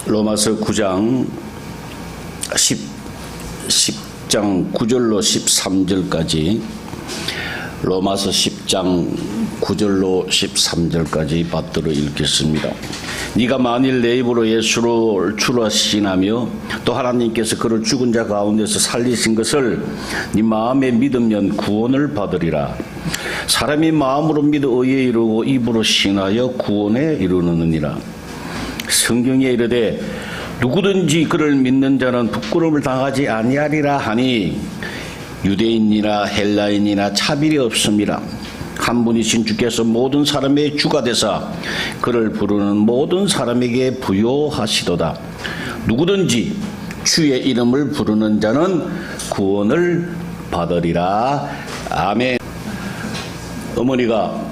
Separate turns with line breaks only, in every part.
로마서 9장 10장 9절로 13절까지 로마서 10장 9절로 13절까지 받들어 읽겠습니다. 네가 만일 내 입으로 예수를 주라 시인하며 또 하나님께서 그를 죽은 자 가운데서 살리신 것을 네 마음에 믿으면 구원을 받으리라. 사람이 마음으로 믿어 의에 이르고 입으로 시인하여 구원에 이르느니라. 성경에 이르되 누구든지 그를 믿는 자는 부끄러움을 당하지 아니하리라 하니 유대인이나 헬라인이나 차별이 없음이라. 한 분이신 주께서 모든 사람의 주가 되사 그를 부르는 모든 사람에게 부요하시도다. 누구든지 주의 이름을 부르는 자는 구원을 받으리라. 아멘. 어머니가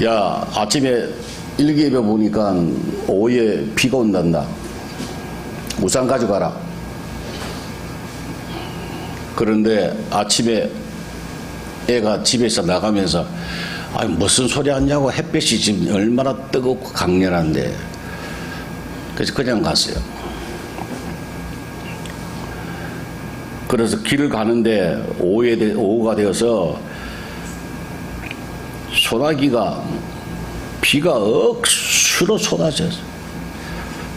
야 아침에 일기예배 보니까 오후에 비가 온단다. 우산 가져가라. 그런데 아침에 애가 집에서 나가면서 아니 무슨 소리 하냐고, 햇볕이 지금 얼마나 뜨겁고 강렬한데. 그래서 그냥 갔어요. 그래서 길을 가는데 오후가 되어서 소나기가 비가 억수로 쏟아져서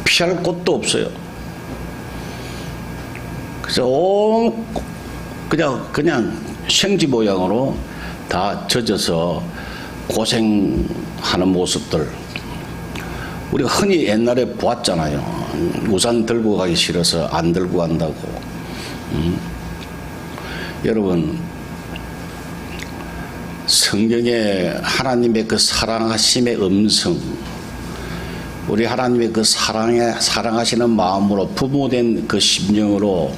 피할 곳도 없어요. 그래서 그냥 생지 모양으로 다 젖어서 고생하는 모습들 우리가 흔히 옛날에 보았잖아요. 우산 들고 가기 싫어서 안 들고 간다고. 여러분, 성경에 하나님의 그 사랑하심의 음성, 우리 하나님의 그 사랑하시는 마음으로 부모된 그 심령으로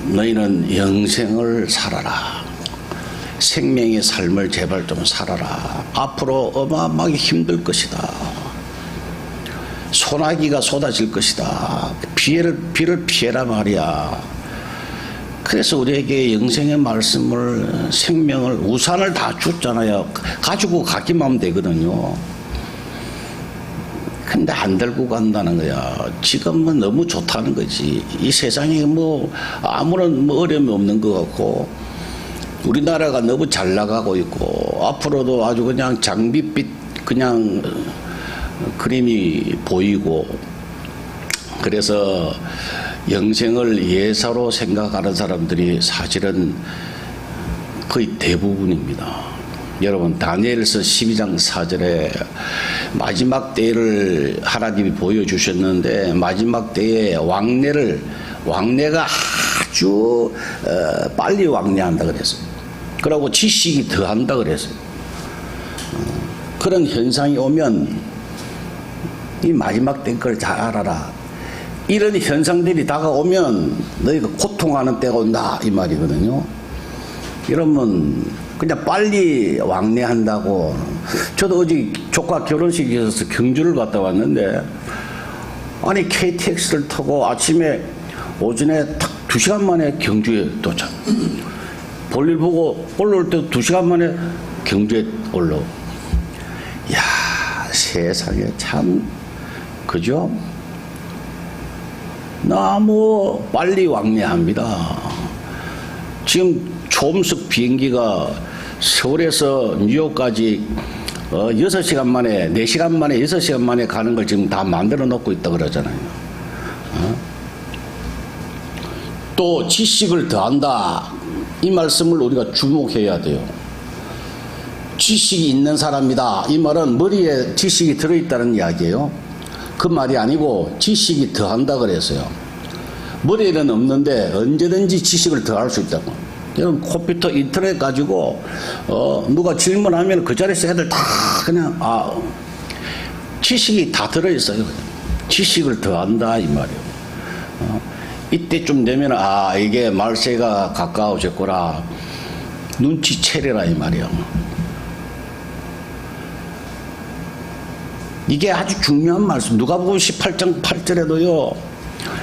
너희는 영생을 살아라. 생명의 삶을 제발 좀 살아라. 앞으로 어마어마하게 힘들 것이다. 소나기가 쏟아질 것이다. 비를 피해라 말이야. 그래서 우리에게 영생의 말씀을, 생명을, 우산을 다 줬잖아요. 가지고 가기만 하면 되거든요. 근데 안 들고 간다는 거야. 지금은 너무 좋다는 거지. 이 세상에 아무런 어려움이 없는 것 같고, 우리나라가 너무 잘 나가고 있고, 앞으로도 아주 그냥 장밋빛 그냥 그림이 보이고, 그래서 영생을 예사로 생각하는 사람들이 사실은 거의 대부분입니다. 여러분, 다니엘서 12장 4절에 마지막 때를 하나님이 보여주셨는데, 마지막 때에 왕래가 아주 빨리 왕래한다 그랬어요. 그러고 지식이 더한다 그랬어요. 그런 현상이 오면 이 마지막 때 걸 잘 알아라. 이런 현상들이 다가오면 너희가 고통하는 때가 온다 이 말이거든요. 이러면 그냥 빨리 왕래한다고. 저도 어제 조카 결혼식에 있어서 경주를 갔다 왔는데, 아니 KTX를 타고 아침에 오전에 딱 2시간 만에 경주에 도착. 볼일 보고 올라올 때도 2시간 만에 경주에 올라오고. 이야, 세상에 참, 그죠? 너무 빨리 왕래합니다. 지금 초음속 비행기가 서울에서 뉴욕까지 6시간 만에, 4시간 만에, 6시간 만에 가는 걸 지금 다 만들어 놓고 있다 그러잖아요. 또 지식을 더한다. 이 말씀을 우리가 주목해야 돼요. 지식이 있는 사람이다. 이 말은 머리에 지식이 들어있다는 이야기예요. 그 말이 아니고 지식이 더한다 그랬어요. 머리에는 없는데 언제든지 지식을 더할 수 있다고. 여러분, 컴퓨터 인터넷 가지고 누가 질문하면 그 자리에서 애들 다 그냥 지식이 다 들어있어요. 지식을 더한다 이 말이에요. 이때쯤 되면 이게 말세가 가까워졌구나. 눈치채려라 이 말이에요. 이게 아주 중요한 말씀. 누가복음 18장 8절에도요.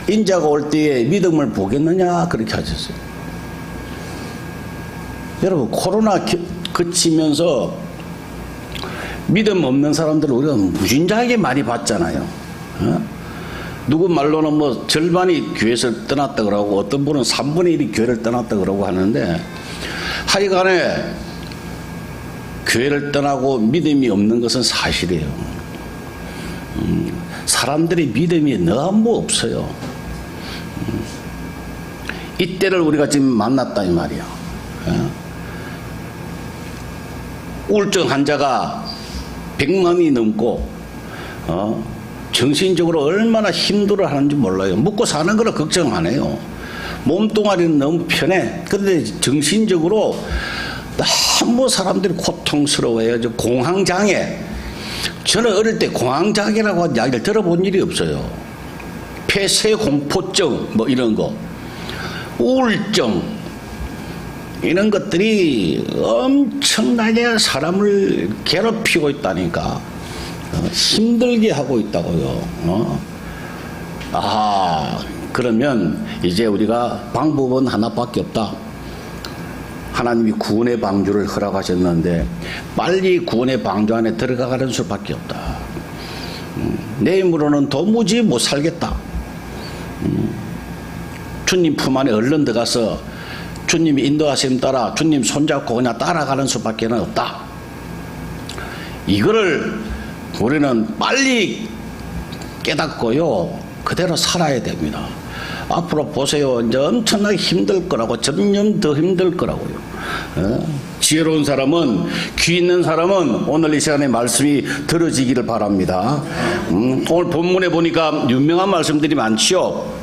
인자가 올 때에 믿음을 보겠느냐 그렇게 하셨어요. 여러분, 코로나 그치면서 믿음 없는 사람들을 우리가 무진장하게 많이 봤잖아요. 어? 누구 말로는 뭐 절반이 교회에서 떠났다 그러고 어떤 분은 3분의 1이 교회를 떠났다 그러고 하는데 하여간에 교회를 떠나고 믿음이 없는 것은 사실이에요. 사람들이 믿음이 너무 없어요. 이때를 우리가 지금 만났다 이 말이야. 우울증 환자가 100만이 넘고 정신적으로 얼마나 힘들어 하는지 몰라요. 먹고 사는 거를 걱정 안 해요. 몸뚱아리는 너무 편해. 그런데 정신적으로 너무 사람들이 고통스러워해요. 공황장애. 저는 어릴 때 공황장애라고 하는 이야기를 들어본 일이 없어요. 폐쇄공포증 뭐 이런 거, 우울증 이런 것들이 엄청나게 사람을 괴롭히고 있다니까. 힘들게 하고 있다고요. 그러면 이제 우리가 방법은 하나밖에 없다. 하나님이 구원의 방주를 허락하셨는데 빨리 구원의 방주 안에 들어가는 수밖에 없다. 내 힘으로는 도무지 못 살겠다. 주님 품 안에 얼른 들어가서 주님이 인도하심 따라 주님 손잡고 그냥 따라가는 수밖에 없다. 이거를 우리는 빨리 깨닫고요, 그대로 살아야 됩니다. 앞으로 보세요. 이제 엄청나게 힘들 거라고, 점점 더 힘들 거라고요. 지혜로운 사람은, 귀 있는 사람은 오늘 이 시간에 말씀이 들어지기를 바랍니다. 오늘 본문에 보니까 유명한 말씀들이 많지요.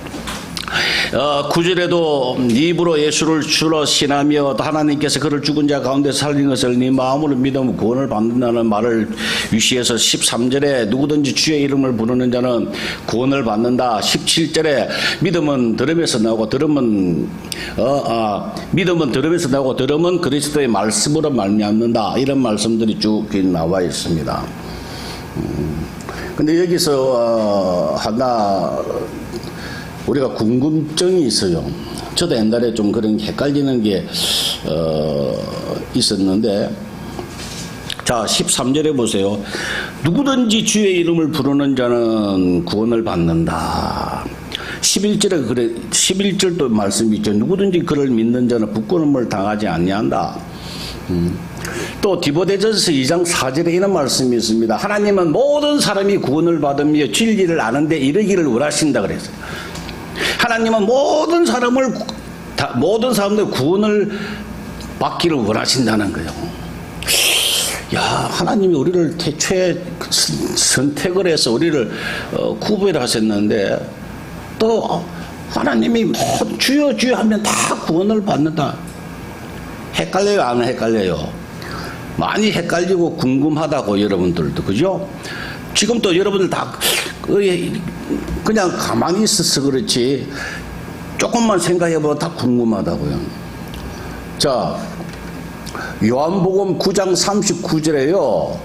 9절에도 네 입으로 예수를 주로 신하며 하나님께서 그를 죽은 자 가운데서 살린 것을 네 마음으로 믿으면 구원을 받는다는 말을 위시해서 13절에 누구든지 주의 이름을 부르는 자는 구원을 받는다. 17절에 믿음은 들음에서 나오고 믿음은 들음에서 나오고 들음은 그리스도의 말씀으로 말미암는다. 이런 말씀들이 쭉 나와 있습니다. 근데 여기서 하나 우리가 궁금증이 있어요. 저도 옛날에 좀 그런 헷갈리는 게 있었는데, 자 13절에 보세요. 누구든지 주의 이름을 부르는 자는 구원을 받는다. 11절에 그래, 11절도 말씀이 있죠. 누구든지 그를 믿는 자는 부끄러움을 당하지 아니한다. 또 디모데전서 2장 4절에 이런 말씀이 있습니다. 하나님은 모든 사람이 구원을 받으며 진리를 아는데 이르기를 원하신다 그랬어요. 하나님은 모든 사람들 구원을 받기를 원하신다는 거예요. 야, 하나님이 우리를 태초에 선택을 해서 우리를 구별하셨는데 또 하나님이 주여 주여 하면 다 구원을 받는다. 헷갈려요, 안 헷갈려요? 많이 헷갈리고 궁금하다고 여러분들도, 그죠? 지금 또 여러분들 다 그냥 가만히 있어서 그렇지 조금만 생각해보면 다 궁금하다고요. 자, 요한복음 9장 39절에요.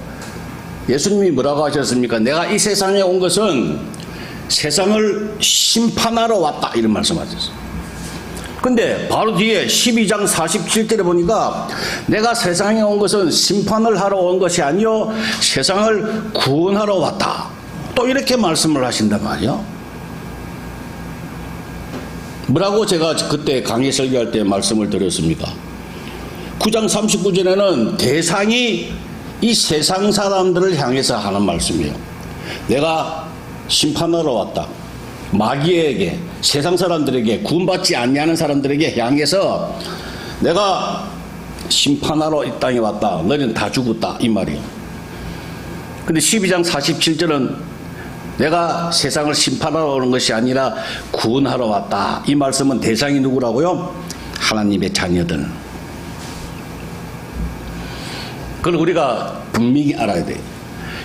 예수님이 뭐라고 하셨습니까? 내가 이 세상에 온 것은 세상을 심판하러 왔다. 이런 말씀하셨어요. 근데 바로 뒤에 12장 47절에 보니까 내가 세상에 온 것은 심판을 하러 온 것이 아니요 세상을 구원하러 왔다. 또 이렇게 말씀을 하신단 말이요. 뭐라고 제가 그때 강의 설교할 때 말씀을 드렸습니까? 9장 39절에는 대상이 이 세상 사람들을 향해서 하는 말씀이에요. 내가 심판하러 왔다. 마귀에게, 세상 사람들에게, 구원받지 아니하는 사람들에게 향해서 내가 심판하러 이 땅에 왔다. 너희는 다 죽었다. 이 말이에요. 근데 12장 47절은 내가 세상을 심판하러 오는 것이 아니라 구원하러 왔다. 이 말씀은 대상이 누구라고요? 하나님의 자녀들. 그걸 우리가 분명히 알아야 돼요.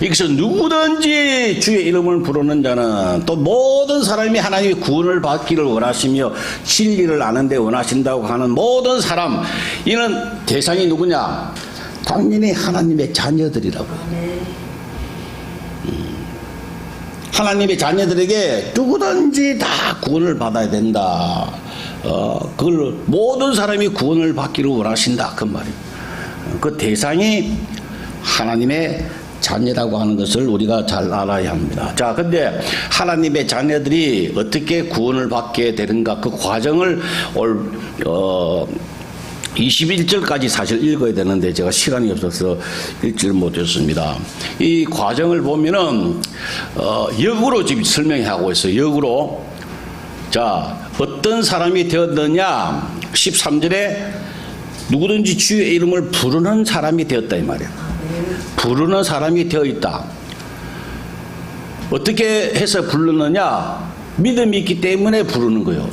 여기서 누구든지 주의 이름을 부르는 자는, 또 모든 사람이 하나님의 구원을 받기를 원하시며 진리를 아는 데 원하신다고 하는 모든 사람, 이는 대상이 누구냐? 당연히 하나님의 자녀들이라고요. 하나님의 자녀들에게 누구든지 다 구원을 받아야 된다. 그걸 모든 사람이 구원을 받기를 원하신다. 그 말이에요. 그 대상이 하나님의 자녀라고 하는 것을 우리가 잘 알아야 합니다. 자, 근데 하나님의 자녀들이 어떻게 구원을 받게 되는가, 그 과정을 21절까지 사실 읽어야 되는데 제가 시간이 없어서 읽지를 못했습니다. 이 과정을 보면은 역으로 지금 설명하고 있어요. 역으로. 자, 어떤 사람이 되었느냐? 13절에 누구든지 주의 이름을 부르는 사람이 되었다 이 말이에요. 부르는 사람이 되어 있다. 어떻게 해서 부르느냐? 믿음이 있기 때문에 부르는 거예요.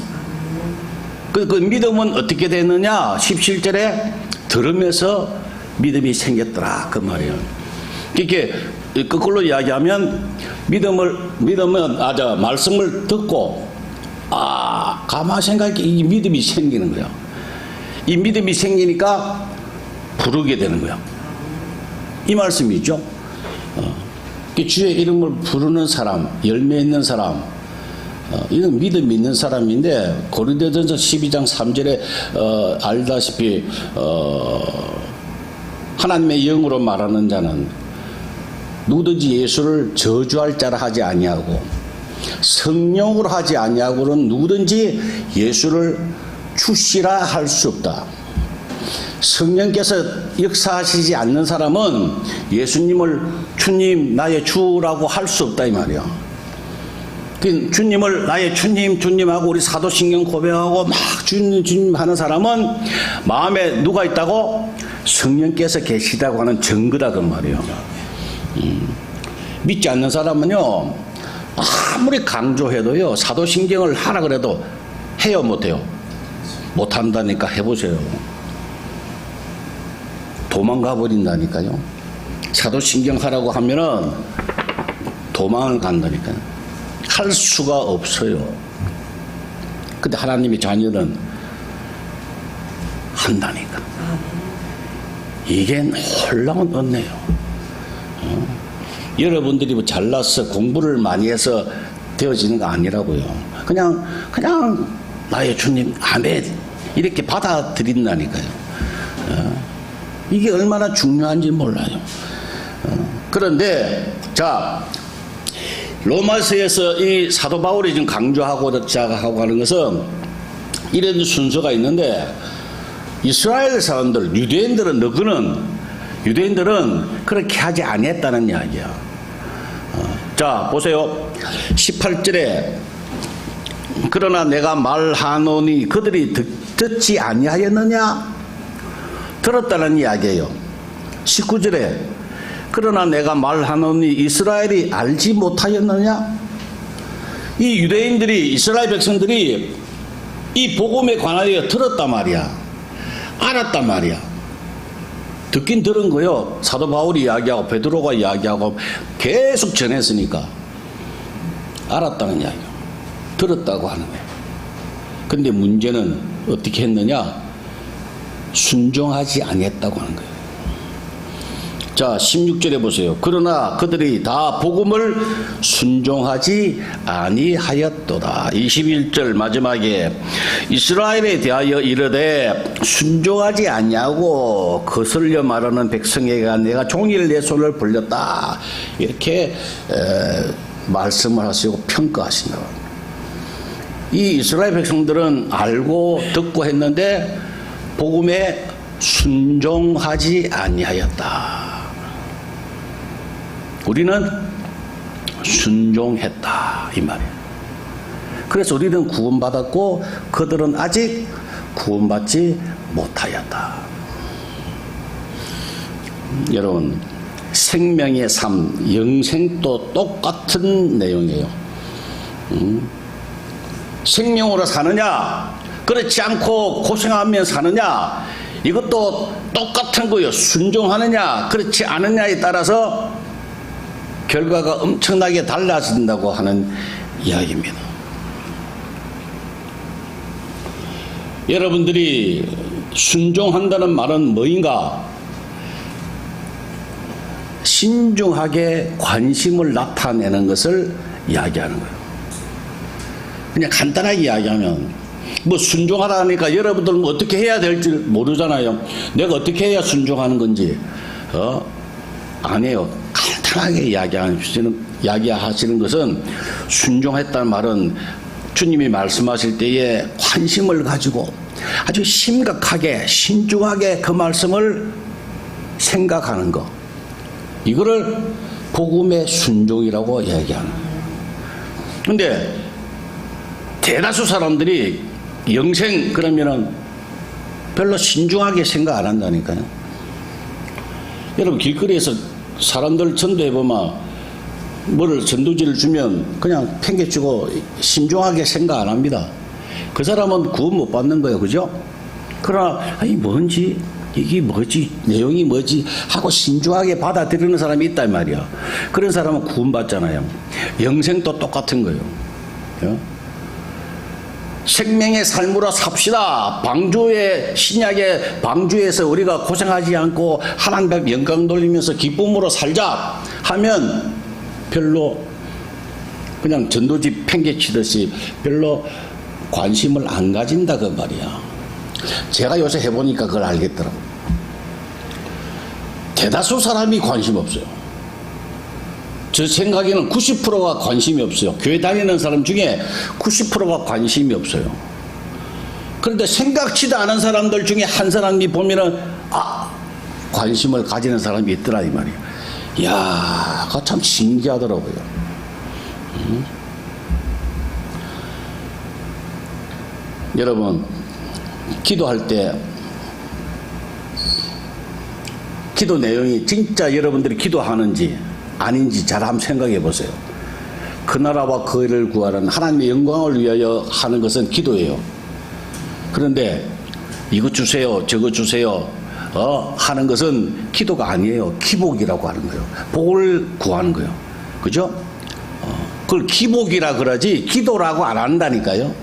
그 믿음은 어떻게 되느냐? 17절에 들으면서 믿음이 생겼더라 그 말이에요. 이렇게 거꾸로 이야기하면 믿음은 말씀을 듣고 가만 생각해 이 믿음이 생기는 거예요. 이 믿음이 생기니까 부르게 되는 거예요. 이 말씀이죠. 주의 이름을 부르는 사람, 열매 있는 사람, 이건 믿음이 있는 사람인데 고린도전서 12장 3절에 알다시피 하나님의 영으로 말하는 자는 누구든지 예수를 저주할 자라 하지 아니하고 성령으로 하지 아니하고는 누구든지 예수를 주시라 할 수 없다. 성령께서 역사하시지 않는 사람은 예수님을 주님 나의 주라고 할 수 없다 이 말이야. 주님을 나의 주님하고 우리 사도신경 고백하고 막 주님 하는 사람은 마음에 누가 있다고? 성령께서 계시다고 하는 증거다 그 말이에요. 믿지 않는 사람은요 아무리 강조해도요 사도신경을 하라 그래도 해요 못해요? 못한다니까. 해보세요. 도망가 버린다니까요. 사도신경 하라고 하면은 도망을 간다니까요. 할 수가 없어요. 근데 하나님의 자녀는 한다니까. 이게 놀라운 은혜요. 여러분들이 뭐 잘나서 공부를 많이 해서 되어지는 거 아니라고요. 그냥 나의 주님 아멘 이렇게 받아들인다니까요. 이게 얼마나 중요한지 몰라요. 그런데 자 로마서에서 이 사도 바울이 지금 강조하고자 하고 하는 것은 이런 순서가 있는데 이스라엘 사람들 유대인들은 그렇게 하지 아니했다는 이야기야. 자 보세요. 18절에 그러나 내가 말하노니 그들이 듣지 아니하였느냐? 들었다는 이야기예요. 19절에 그러나 내가 말하노니 이스라엘이 알지 못하였느냐? 이 유대인들이 이스라엘 백성들이 이 복음에 관하여 들었단 말이야. 알았단 말이야. 듣긴 들은 거요. 사도 바울이 이야기하고 베드로가 이야기하고 계속 전했으니까 알았다는 이야기예요. 들었다고 하는 거예요. 근데 문제는 어떻게 했느냐? 순종하지 아니했다고 하는 거예요. 자 16절에 보세요. 그러나 그들이 다 복음을 순종하지 아니하였도다. 21절 마지막에 이스라엘에 대하여 이르되 순종하지 아니하고 거슬려 말하는 백성에게 내가 종일 내 손을 벌렸다. 이렇게 말씀을 하시고 평가하신다. 이 이스라엘 백성들은 알고 듣고 했는데 복음에 순종하지 아니하였다. 우리는 순종했다 이 말이에요. 그래서 우리는 구원받았고 그들은 아직 구원받지 못하였다. 여러분 생명의 삶, 영생도 똑같은 내용이에요. 생명으로 사느냐 그렇지 않고 고생하며 사느냐 이것도 똑같은 거예요. 순종하느냐 그렇지 않느냐에 따라서 결과가 엄청나게 달라진다고 하는 이야기입니다. 여러분들이 순종한다는 말은 뭐인가? 신중하게 관심을 나타내는 것을 이야기하는 거예요. 그냥 간단하게 이야기하면 뭐 순종하라 하니까 여러분들은 뭐 어떻게 해야 될지 모르잖아요. 내가 어떻게 해야 순종하는 건지 안 해요. 순하게 이야기하시는 것은 순종했다는 말은 주님이 말씀하실 때에 관심을 가지고 아주 심각하게 신중하게 그 말씀을 생각하는 것, 이거를 복음의 순종이라고 이야기하는 거예요. 근데 대다수 사람들이 영생 그러면은 별로 신중하게 생각 안 한다니까요. 여러분 길거리에서 사람들 전도해보면 뭐를 전도지를 주면 그냥 팽개치고 신중하게 생각 안 합니다. 그 사람은 구원 못 받는 거예요. 그죠? 그러나 아니 뭔지 이게 뭐지 내용이 뭐지 하고 신중하게 받아들이는 사람이 있단 말이야. 그런 사람은 구원 받잖아요. 영생도 똑같은 거예요. 생명의 삶으로 삽시다. 방주의 신약의 방주에서 우리가 고생하지 않고 하나님 앞에 영광 돌리면서 기쁨으로 살자 하면 별로 그냥 전도지 팽개치듯이 별로 관심을 안 가진다 그 말이야. 제가 요새 해보니까 그걸 알겠더라고. 대다수 사람이 관심 없어요. 제 생각에는 90%가 관심이 없어요. 교회 다니는 사람 중에 90%가 관심이 없어요. 그런데 생각지도 않은 사람들 중에 한 사람이 보면은 관심을 가지는 사람이 있더라 이 말이에요. 이야, 그거 참 신기하더라고요. 여러분 기도할 때 기도 내용이 진짜 여러분들이 기도하는지 아닌지 잘 한번 생각해 보세요. 그 나라와 그 일을 구하는 하나님의 영광을 위하여 하는 것은 기도예요. 그런데 이것 주세요 저것 주세요 하는 것은 기도가 아니에요. 기복이라고 하는 거예요. 복을 구하는 거예요. 그죠? 그걸 기복이라 그러지 기도라고 안 한다니까요.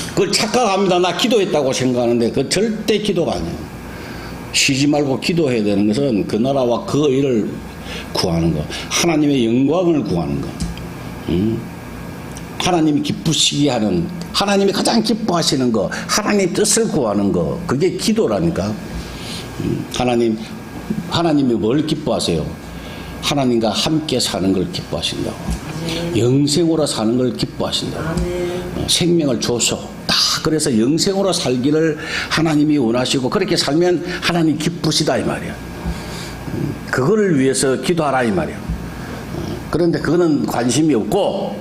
그걸 착각합니다. 나 기도했다고 생각하는데 그건 절대 기도가 아니에요. 쉬지 말고 기도해야 되는 것은 그 나라와 그 일을 구하는 것, 하나님의 영광을 구하는 것, 하나님이 기쁘시게 하는, 하나님이 가장 기뻐하시는 것, 하나님 뜻을 구하는 것, 그게 기도라니까. 하나님이 뭘 기뻐하세요? 하나님과 함께 사는 걸 기뻐하신다고. 영생으로 사는 걸 기뻐하신다고. 생명을 줘서 그래서 영생으로 살기를 하나님이 원하시고 그렇게 살면 하나님 기쁘시다 이 말이야. 그걸 위해서 기도하라 이 말이야. 그런데 그거는 관심이 없고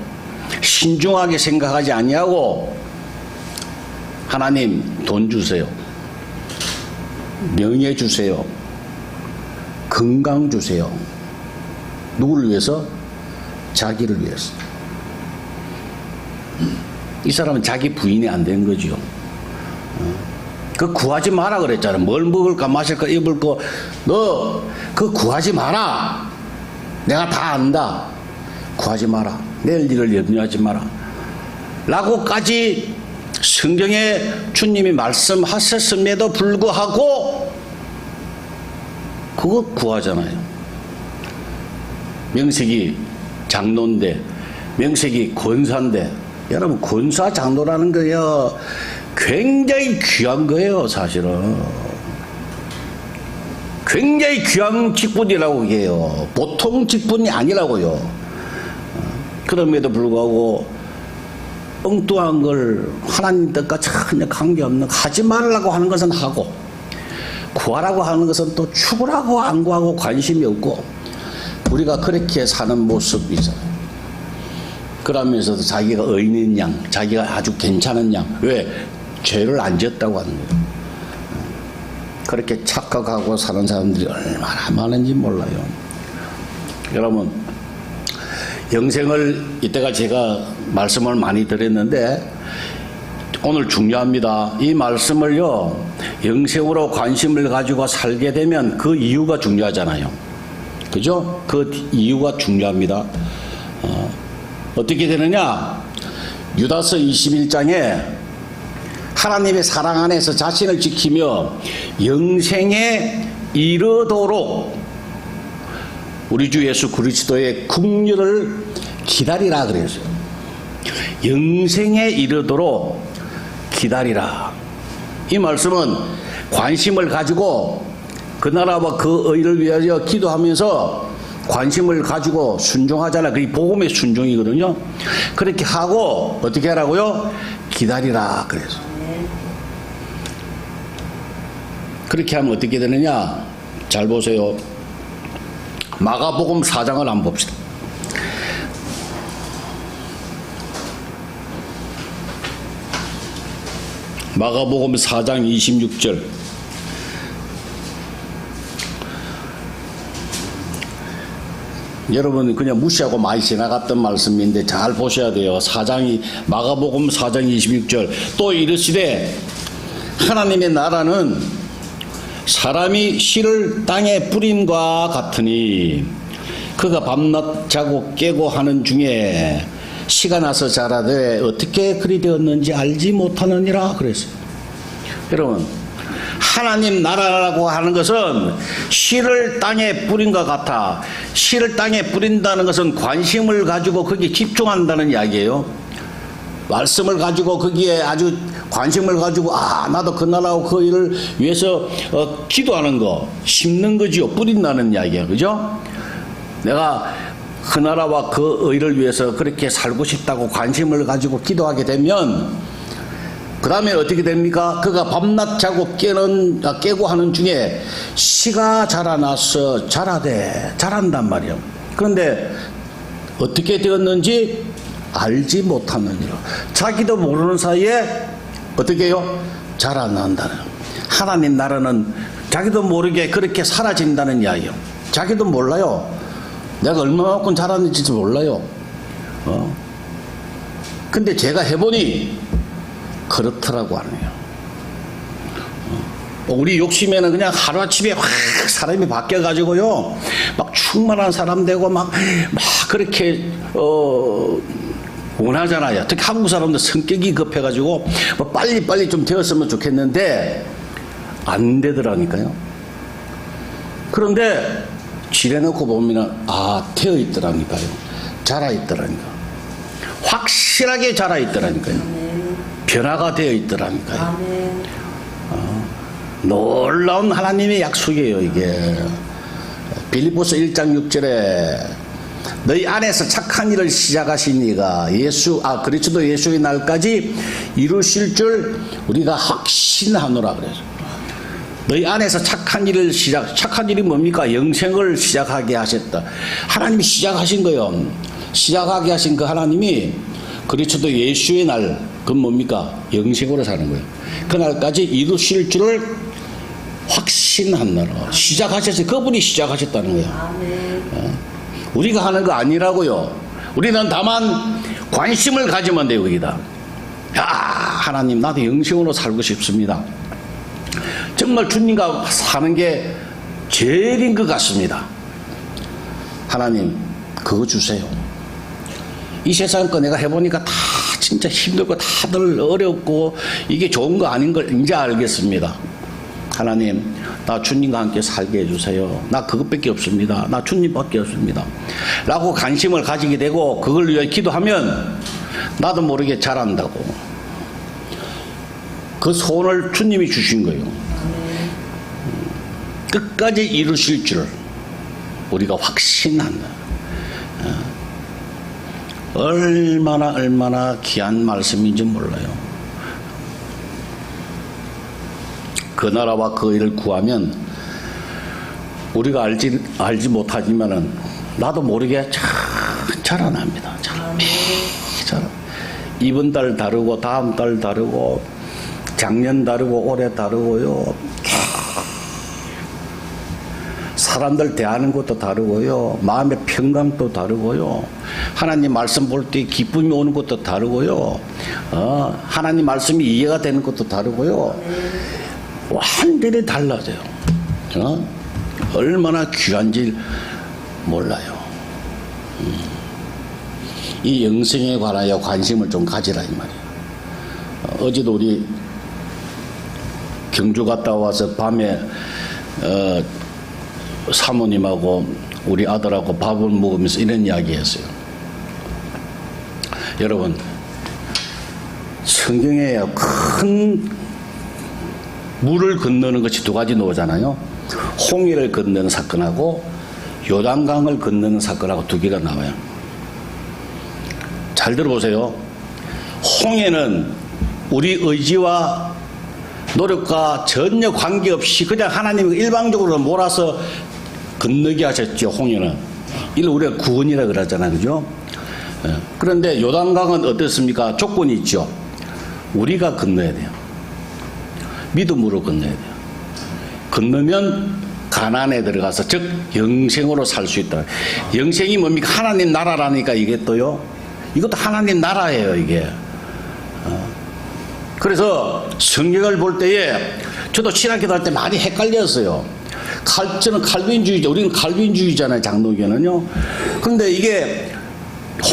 신중하게 생각하지 아니하고 하나님 돈 주세요. 명예 주세요. 건강 주세요. 누구를 위해서? 자기를 위해서. 이 사람은 자기 부인이 안 된 거죠. 그 구하지 마라 그랬잖아. 뭘 먹을까 마실까 입을 거 너 그 구하지 마라. 내가 다 안다. 구하지 마라. 내일 일을 염려하지 마라. 라고까지 성경에 주님이 말씀하셨음에도 불구하고 그거 구하잖아요. 명색이 장로인데 명색이 권사인데 여러분 권사 장로라는 거요 굉장히 귀한 거예요. 사실은 굉장히 귀한 직분이라고 해요. 보통 직분이 아니라고요. 그럼에도 불구하고 엉뚱한 걸 하나님 뜻과 전혀 관계없는 하지 말라고 하는 것은 하고 구하라고 하는 것은 또 추구라고 안 구하고 관심이 없고 우리가 그렇게 사는 모습이잖아요. 그러면서도 자기가 의인인 양, 자기가 아주 괜찮은 양. 왜? 죄를 안 지었다고 하는 거예요. 그렇게 착각하고 사는 사람들이 얼마나 많은지 몰라요. 여러분, 영생을 이때가 제가 말씀을 많이 드렸는데 오늘 중요합니다. 이 말씀을요, 영생으로 관심을 가지고 살게 되면 그 이유가 중요하잖아요. 그죠? 그 이유가 중요합니다. 어떻게 되느냐? 유다서 21장에 하나님의 사랑 안에서 자신을 지키며 영생에 이르도록 우리 주 예수 그리스도의 국률을 기다리라 그랬어요. 영생에 이르도록 기다리라. 이 말씀은 관심을 가지고 그 나라와 그 의를 위하여 기도하면서 관심을 가지고 순종하잖아. 그게 복음의 순종이거든요. 그렇게 하고 어떻게 하라고요? 기다리라 그래서. 그렇게 하면 어떻게 되느냐? 잘 보세요. 마가복음 4장을 한번 봅시다. 마가복음 4장 26절. 여러분 그냥 무시하고 많이 지나갔던 말씀인데 잘 보셔야 돼요. 마가복음 4장 26절. 또 이르시되 하나님의 나라는 사람이 씨를 땅에 뿌림과 같으니 그가 밤낮 자고 깨고 하는 중에 씨가 나서 자라되 어떻게 그리 되었는지 알지 못하느니라 그랬어요. 여러분 하나님 나라라고 하는 것은 씨를 땅에 뿌린 것 같아. 씨를 땅에 뿌린다는 것은 관심을 가지고 거기에 집중한다는 이야기예요. 말씀을 가지고 거기에 아주 관심을 가지고 나도 그 나라하고 그 일을 위해서 기도하는 거, 심는 거지요. 뿌린다는 이야기야. 그죠? 내가 그 나라와 그 의를 위해서 그렇게 살고 싶다고 관심을 가지고 기도하게 되면 그 다음에 어떻게 됩니까? 그가 밤낮 자고 깨고 하는 중에 씨가 자라나서 자란단 말이에요. 그런데 어떻게 되었는지 알지 못하느니라. 자기도 모르는 사이에 어떻게 해요? 자라난다는. 하나님 나라는 자기도 모르게 그렇게 사라진다는 이야기예요. 자기도 몰라요. 내가 얼마만큼 자랐는지도 몰라요. 근데 제가 해보니 그렇더라고 하네요. 우리 욕심에는 그냥 하루아침에 확 사람이 바뀌어가지고요. 막 충만한 사람 되고 막 그렇게 원하잖아요. 특히 한국 사람들 성격이 급해가지고 뭐 빨리 좀 되었으면 좋겠는데 안 되더라니까요. 그런데 지레놓고 보면 되어 있더라니까요. 자라 있더라니까. 확실하게 자라 있더라니까요. 변화가 되어 있더라니까요. 놀라운 하나님의 약속이에요. 이게 빌립보서 1장 6절에 너희 안에서 착한 일을 시작하신 이가 그리스도 예수의 날까지 이루실 줄 우리가 확신하노라 그래서. 너희 안에서 착한 일이 뭡니까? 영생을 시작하게 하셨다. 하나님이 시작하신 거예요. 시작하게 하신 그 하나님이 그리스도 예수의 날, 그건 뭡니까? 영생으로 사는 거예요. 그날까지 이루실 줄을 확신하노라. 시작하셨어요. 그분이 시작하셨다는 거예요. 우리가 하는 거 아니라고요. 우리는 다만 관심을 가지면 돼요. 거기다. 하나님 나도 영생으로 살고 싶습니다. 정말 주님과 사는 게 제일인 것 같습니다. 하나님 그거 주세요. 이 세상 거 내가 해보니까 다 진짜 힘들고 다들 어렵고 이게 좋은 거 아닌 걸 이제 알겠습니다. 하나님 나 주님과 함께 살게 해주세요. 나 그것밖에 없습니다. 나 주님밖에 없습니다. 라고 관심을 가지게 되고 그걸 위해 기도하면 나도 모르게 자란다고. 그 소원을 주님이 주신 거예요. 끝까지 이루실 줄 우리가 확신한다. 얼마나 귀한 말씀인지 몰라요. 그 나라와 그 일을 구하면 우리가 알지 못하지만은 나도 모르게 자라납니다. 이번 달 다르고 다음 달 다르고 작년 다르고 올해 다르고요. 사람들 대하는 것도 다르고요. 마음의 평강도 다르고요. 하나님 말씀 볼 때 기쁨이 오는 것도 다르고요. 하나님 말씀이 이해가 되는 것도 다르고요. 완전히 달라져요. 얼마나 귀한지 몰라요. 이 영생에 관하여 관심을 좀 가지라 이 말이에요. 어제도 우리 경주 갔다 와서 밤에 사모님하고 우리 아들하고 밥을 먹으면서 이런 이야기 했어요. 여러분 성경에 큰 물을 건너는 것이 두 가지 나오잖아요. 홍해를 건너는 사건하고 요단강을 건너는 사건하고 두 개가 나와요. 잘 들어보세요. 홍해는 우리 의지와 노력과 전혀 관계없이 그냥 하나님이 일방적으로 몰아서 건너게 하셨죠. 홍해는 이를 우리가 구원이라 그러잖아요, 그죠? 그런데 요단강은 어떻습니까? 조건이 있죠. 우리가 건너야 돼요. 믿음으로 건너야 돼요. 건너면 가나안에 들어가서 즉 영생으로 살 수 있다. 영생이 뭡니까? 하나님 나라라니까 이게 또요. 이것도 하나님 나라예요, 이게. 그래서 성경을 볼 때에 저도 신학기도 할 때 많이 헷갈렸어요. 저는 칼빈주의자, 우리는 칼빈주의잖아요, 장로교는요. 그런데 이게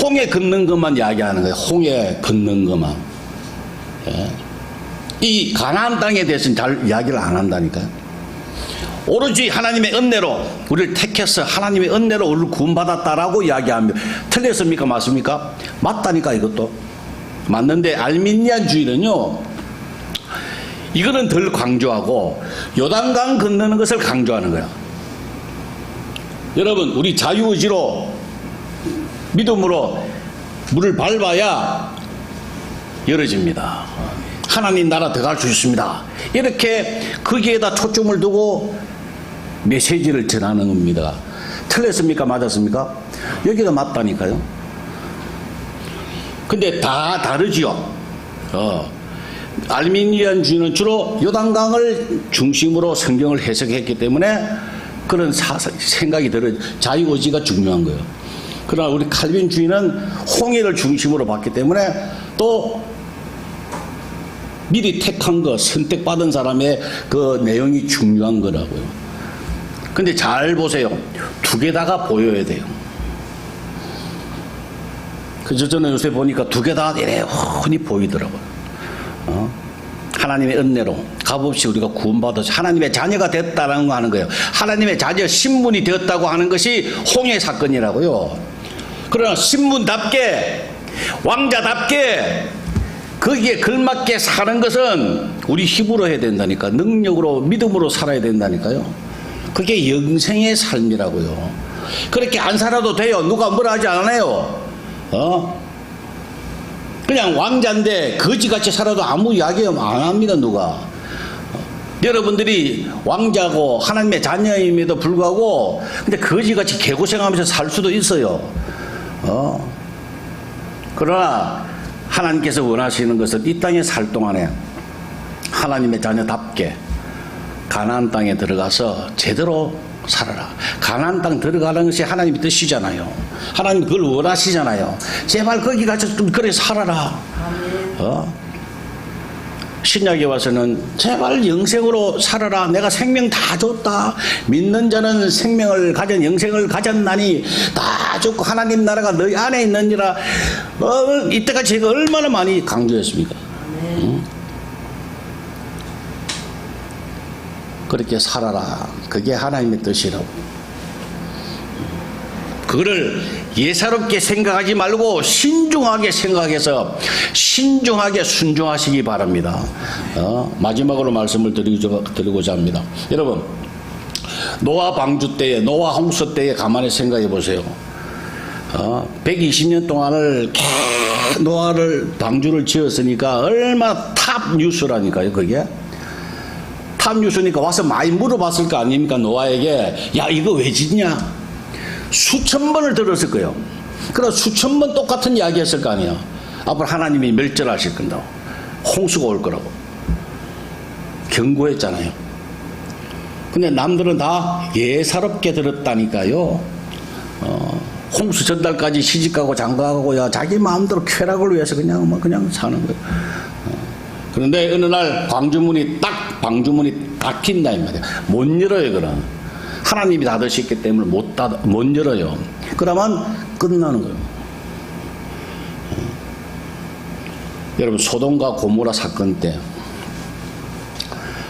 홍해 걷는 것만 이야기하는 거예요. 홍해 걷는 것만. 예. 이 가나안 땅에 대해서는 잘 이야기를 안 한다니까요. 오로지 하나님의 은혜로 우리를 택해서 하나님의 은혜로 우리를 구원받았다라고 이야기합니다. 틀렸습니까? 맞습니까? 맞다니까 이것도. 맞는데 알미니안주의는요. 이거는 덜 강조하고 요단강 건너는 것을 강조하는 거야. 여러분 우리 자유의지로 믿음으로 물을 밟아야 열어집니다. 하나님 나라 들어갈 수 있습니다. 이렇게 거기에다 초점을 두고 메시지를 전하는 겁니다. 틀렸습니까? 맞았습니까? 여기가 맞다니까요. 근데 다 다르지요. 알미니안주의는 주로 요단강을 중심으로 성경을 해석했기 때문에 그런 생각이 들어요. 자유의지가 중요한 거예요. 그러나 우리 칼빈주의는 홍해를 중심으로 봤기 때문에 또 미리 택한 거, 선택받은 사람의 그 내용이 중요한 거라고요. 근데 잘 보세요. 두 개 다가 보여야 돼요. 그래서 저는 요새 보니까 두 개 다 이래 흔히 보이더라고요. 하나님의 은혜로 값없이 우리가 구원받아서 하나님의 자녀가 됐다는 거 하는 거예요. 하나님의 자녀 신분이 되었다고 하는 것이 홍해 사건이라고요. 그러나 신분답게 왕자답게 거기에 걸맞게 사는 것은 우리 힘으로 해야 된다니까. 능력으로 믿음으로 살아야 된다니까요. 그게 영생의 삶이라고요. 그렇게 안 살아도 돼요. 누가 뭐라 하지 않아요. 그냥 왕자인데 거지같이 살아도 아무 이야기 안 합니다. 누가. 여러분들이 왕자고 하나님의 자녀임에도 불구하고 근데 거지같이 개고생하면서 살 수도 있어요. 그러나 하나님께서 원하시는 것은 이 땅에 살 동안에 하나님의 자녀답게 가나안 땅에 들어가서 제대로 살아라. 가나안 땅 들어가는 것이 하나님의 뜻이잖아요. 하나님 그걸 원하시잖아요. 제발 거기 가서 좀 그래 살아라. 신약에 와서는 제발 영생으로 살아라. 내가 생명 다 줬다. 믿는 자는 생명을 가진 영생을 가졌나니 다 줬고 하나님 나라가 너희 안에 있느니라. 이때까지 제가 얼마나 많이 강조했습니까? 그렇게 살아라. 그게 하나님의 뜻이라고. 그거를 예사롭게 생각하지 말고 신중하게 생각해서 신중하게 순종하시기 바랍니다. 마지막으로 말씀을 드리고자 합니다. 여러분 노아 방주 때에 노아 홍수 때에 가만히 생각해 보세요. 120년 동안을 노아를 방주를 지었으니까 얼마나 탑 뉴스라니까요. 그게 탑 뉴스니까 와서 많이 물어봤을 거 아닙니까? 노아에게 야 이거 왜 짓냐? 수천 번을 들었을 거예요. 그래서 수천 번 똑같은 이야기 했을 거 아니에요. 앞으로 하나님이 멸절하실 건다고. 홍수가 올 거라고. 경고했잖아요. 근데 남들은 다 예사롭게 들었다니까요. 홍수 전달까지 시집가고 장가가고 야 자기 마음대로 쾌락을 위해서 그냥 사는 거예요. 그런데 어느 날 방주문이 닫힌다 이 말이야. 못 열어요. 그럼 하나님이 닫으셨기 때문에 못 열어요. 그러면 끝나는 거예요. 여러분 소돔과 고모라 사건 때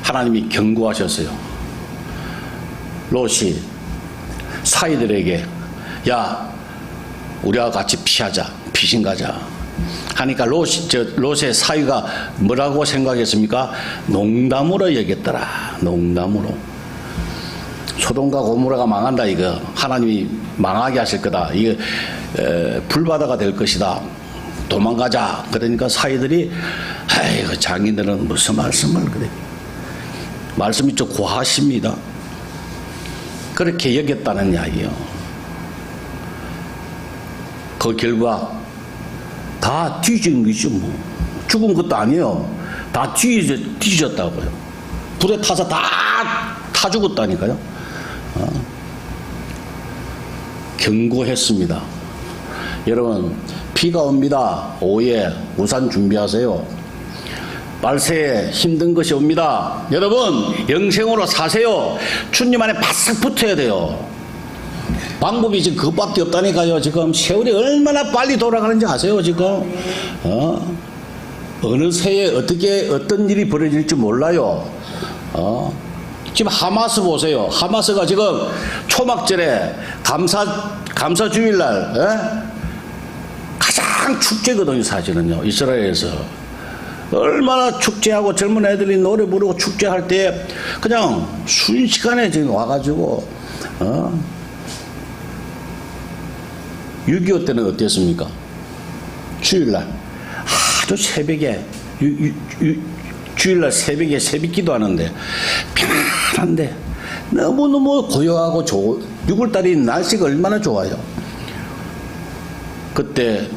하나님이 경고하셨어요. 롯이 사이들에게 야 우리와 같이 피하자. 피신 가자. 하니까 롯의 사위가 뭐라고 생각했습니까? 농담으로 여겼더라. 농담으로. 소돔과 고모라가 망한다 이거. 하나님이 망하게 하실 거다. 이거 불바다가 될 것이다. 도망가자. 그러니까 사이들이 아이고 장인들은 무슨 말씀을 그래. 말씀이 좀 고하십니다. 그렇게 여겼다는 이야기요. 그 결과 다 뒤진 거죠 뭐. 죽은 것도 아니에요. 다 뒤졌다고요. 불에 타서 다 타 죽었다니까요. 경고했습니다. 여러분 비가 옵니다. 오후에 우산 준비하세요. 말세에 힘든 것이 옵니다. 여러분 영생으로 사세요. 주님 안에 바싹 붙어야 돼요. 방법이 지금 그것밖에 없다니까요. 지금 세월이 얼마나 빨리 돌아가는지 아세요 지금? 어느 새에 어떤 일이 벌어질지 몰라요. 지금 하마스 보세요. 하마스가 지금 초막절에 감사 주일날 가장 축제거든요. 사실은요. 이스라엘에서 얼마나 축제하고 젊은 애들이 노래 부르고 축제할 때 그냥 순식간에 지금 와가지고 6.25 때는 어땠습니까? 주일날 아주 새벽에 주일날 새벽에 새벽 기도하는데 편안한데 너무너무 고요하고 6월달이 날씨가 얼마나 좋아요. 그때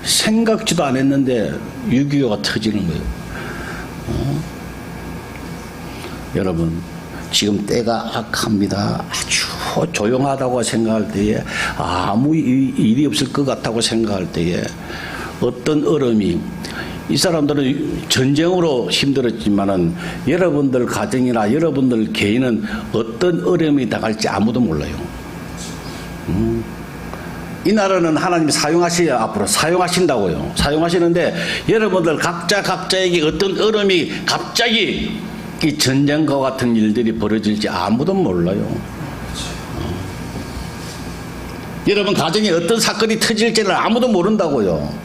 생각지도 안 했는데 6.25가 터지는 거예요. 여러분 지금 때가 악합니다. 아주 조용하다고 생각할 때에 아무 일이 없을 것 같다고 생각할 때에 어떤 얼음이 이 사람들은 전쟁으로 힘들었지만은 여러분들 가정이나 여러분들 개인은 어떤 어려움이 다가올지 아무도 몰라요. 이 나라는 하나님이 앞으로 사용하신다고요. 사용하시는데 여러분들 각자에게 어떤 어려움이 갑자기 이 전쟁과 같은 일들이 벌어질지 아무도 몰라요. 여러분 가정에 어떤 사건이 터질지를 아무도 모른다고요.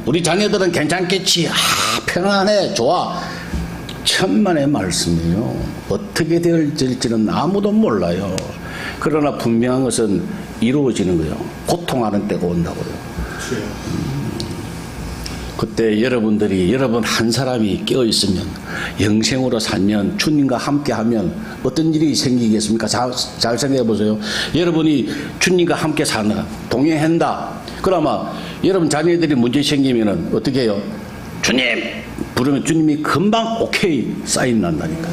우리 자녀들은 괜찮겠지. 편안해. 좋아. 천만의 말씀이에요. 어떻게 될지는 아무도 몰라요. 그러나 분명한 것은 이루어지는 거예요. 고통하는 때가 온다고요. 그때 여러분 한 사람이 깨어있으면 영생으로 살면 주님과 함께하면 어떤 일이 생기겠습니까? 잘 생각해 보세요. 여러분이 주님과 함께 사나 동행한다. 그러면 여러분 자녀들이 문제 생기면 어떻게 해요? 주님! 부르면 주님이 금방 오케이 사인 난다니까.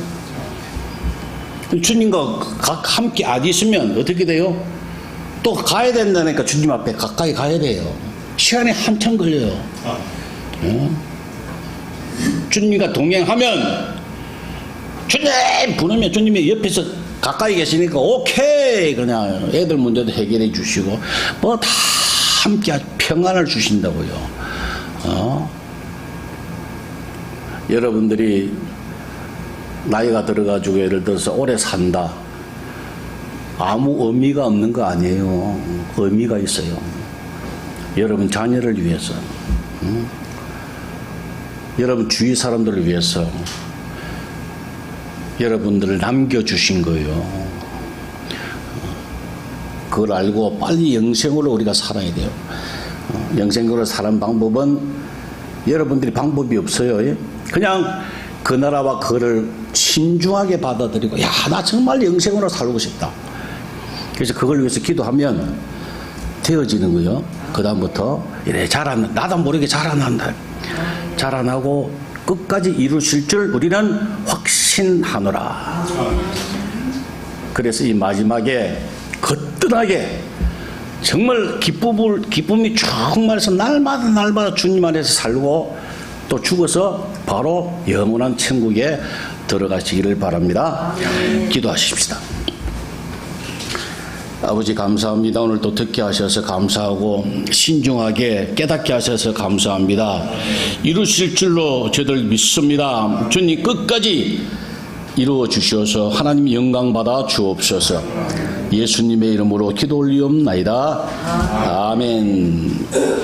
주님과 함께 안 있으면 어떻게 돼요? 또 가야 된다니까. 주님 앞에 가까이 가야 돼요. 시간이 한참 걸려요. 주님과 동행하면 주님! 부르면 주님이 옆에서 가까이 계시니까 오케이 그냥 애들 문제도 해결해 주시고 뭐 다 함께 평안을 주신다고요. 여러분들이 나이가 들어가지고 예를 들어서 오래 산다. 아무 의미가 없는 거 아니에요. 의미가 있어요. 여러분 자녀를 위해서, 여러분 주위 사람들을 위해서 여러분들을 남겨주신 거예요. 그걸 알고 빨리 영생으로 우리가 살아야 돼요. 영생으로 사는 방법은 여러분들이 방법이 없어요. 그냥 그 나라와 그를 신중하게 받아들이고 나 정말 영생으로 살고 싶다. 그래서 그걸 위해서 기도하면 되어지는 거예요. 그 다음부터 이래 나도 모르게 자라난다. 자라나고 끝까지 이루실 줄 우리는 확신하노라. 그래서 이 마지막에 거뜬하게 정말 기쁨이 충만해서 날마다 주님 안에서 살고 또 죽어서 바로 영원한 천국에 들어가시기를 바랍니다. 기도하십시다. 아버지 감사합니다. 오늘 또 듣게 하셔서 감사하고 신중하게 깨닫게 하셔서 감사합니다. 이루실 줄로 저들 믿습니다. 주님 끝까지 이루어 주시어서 하나님 영광 받아 주옵소서. 예수님의 이름으로 기도 올리옵나이다. 아멘.